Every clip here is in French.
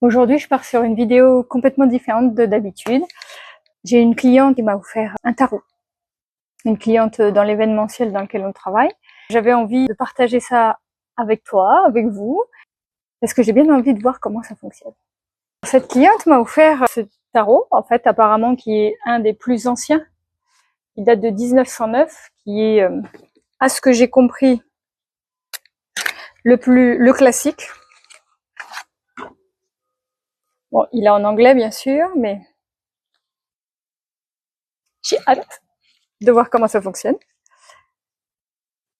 Aujourd'hui, je pars sur une vidéo complètement différente de d'habitude. J'ai une cliente qui m'a offert un tarot. Une cliente dans l'événementiel dans lequel on travaille. J'avais envie de partager ça avec toi, avec vous, parce que j'ai bien envie de voir comment ça fonctionne. Cette cliente m'a offert ce tarot, en fait, apparemment, qui est un des plus anciens, qui date de 1909, qui est, à ce que j'ai compris, le classique. Bon, il est en anglais, bien sûr, mais j'ai hâte de voir comment ça fonctionne.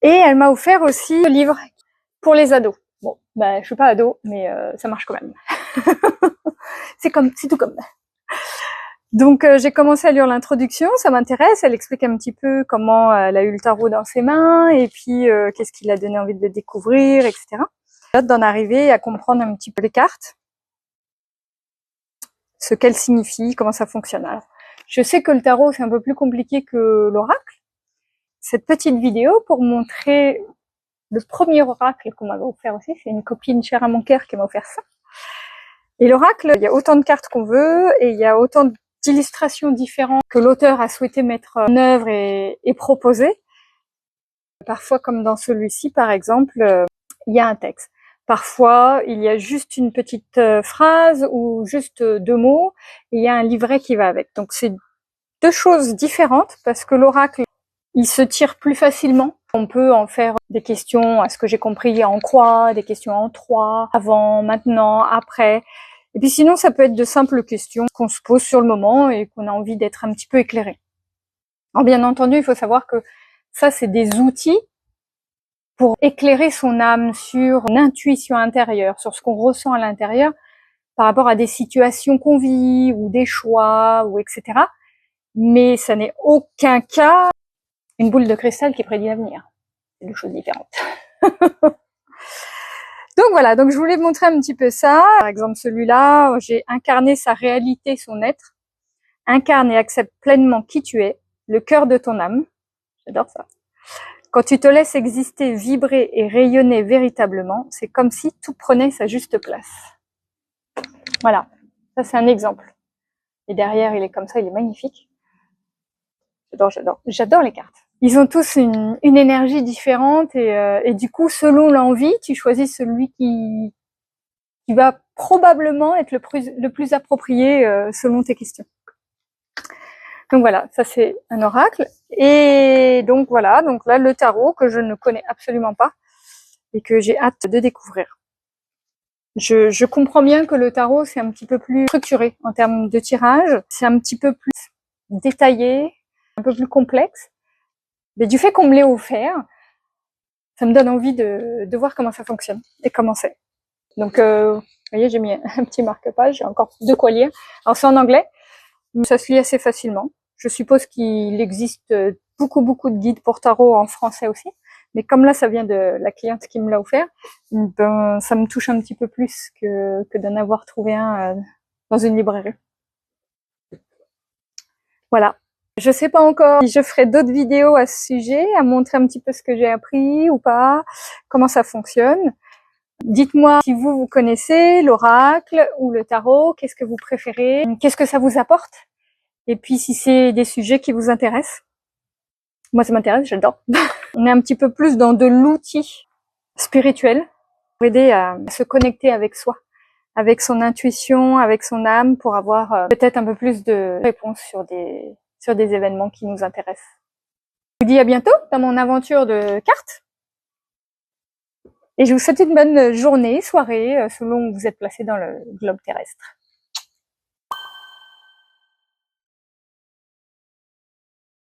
Et elle m'a offert aussi le livre pour les ados. Bon, je suis pas ado, mais ça marche quand même. c'est tout comme. Donc j'ai commencé à lire l'introduction, ça m'intéresse. Elle explique un petit peu comment elle a eu le tarot dans ses mains et puis qu'est-ce qui l'a donné envie de le découvrir, etc. J'ai hâte d'en arriver à comprendre un petit peu les cartes, ce qu'elles signifient, comment ça fonctionne. Alors, je sais que le tarot c'est un peu plus compliqué que l'oracle. Cette petite vidéo pour montrer le premier oracle qu'on m'avait offert aussi, c'est une copine chère à mon cœur qui m'a offert ça. Et l'oracle, il y a autant de cartes qu'on veut et il y a autant d'illustrations différentes que l'auteur a souhaité mettre en œuvre et proposer. Parfois, comme dans celui-ci, par exemple, il y a un texte. Parfois, il y a juste une petite phrase ou juste deux mots et il y a un livret qui va avec. Donc, c'est deux choses différentes parce que l'oracle, il se tire plus facilement. On peut en faire des questions, à ce que j'ai compris, en croix, des questions en trois, avant, maintenant, après. Et puis sinon, ça peut être de simples questions qu'on se pose sur le moment et qu'on a envie d'être un petit peu éclairé. Alors bien entendu, il faut savoir que ça, c'est des outils pour éclairer son âme sur l'intuition intérieure, sur ce qu'on ressent à l'intérieur par rapport à des situations qu'on vit ou des choix ou etc. Mais ça n'est aucun cas une boule de cristal qui prédit l'avenir. C'est deux choses différentes. Donc voilà, donc je voulais montrer un petit peu ça. Par exemple, celui-là, j'ai incarné sa réalité, son être. Incarne et accepte pleinement qui tu es, le cœur de ton âme. J'adore ça. Quand tu te laisses exister, vibrer et rayonner véritablement, c'est comme si tout prenait sa juste place. Voilà, ça c'est un exemple. Et derrière, il est comme ça, il est magnifique. J'adore les cartes. Ils ont tous une énergie différente et du coup, selon l'envie, tu choisis celui qui va probablement être le plus approprié selon tes questions. Donc voilà, ça c'est un oracle. Et donc voilà, donc là le tarot que je ne connais absolument pas et que j'ai hâte de découvrir. Je comprends bien que le tarot c'est un petit peu plus structuré en termes de tirage, c'est un petit peu plus détaillé, un peu plus complexe. Mais du fait qu'on me l'ait offert, ça me donne envie de voir comment ça fonctionne et comment c'est. Donc, vous voyez, j'ai mis un petit marque-page, j'ai encore de quoi lire. Alors, c'est en anglais, mais ça se lit assez facilement. Je suppose qu'il existe beaucoup de guides pour tarot en français aussi. Mais comme là, ça vient de la cliente qui me l'a offert, ben, ça me touche un petit peu plus que d'en avoir trouvé un dans une librairie. Voilà. Je sais pas encore si je ferai d'autres vidéos à ce sujet, à montrer un petit peu ce que j'ai appris ou pas, comment ça fonctionne. Dites-moi si vous connaissez l'oracle ou le tarot, qu'est-ce que vous préférez, qu'est-ce que ça vous apporte, et puis si c'est des sujets qui vous intéressent. Moi ça m'intéresse, j'adore. On est un petit peu plus dans de l'outil spirituel pour aider à se connecter avec soi, avec son intuition, avec son âme, pour avoir peut-être un peu plus de réponses sur des événements qui nous intéressent. Je vous dis à bientôt dans mon aventure de cartes. Et je vous souhaite une bonne journée, soirée, selon où vous êtes placé dans le globe terrestre.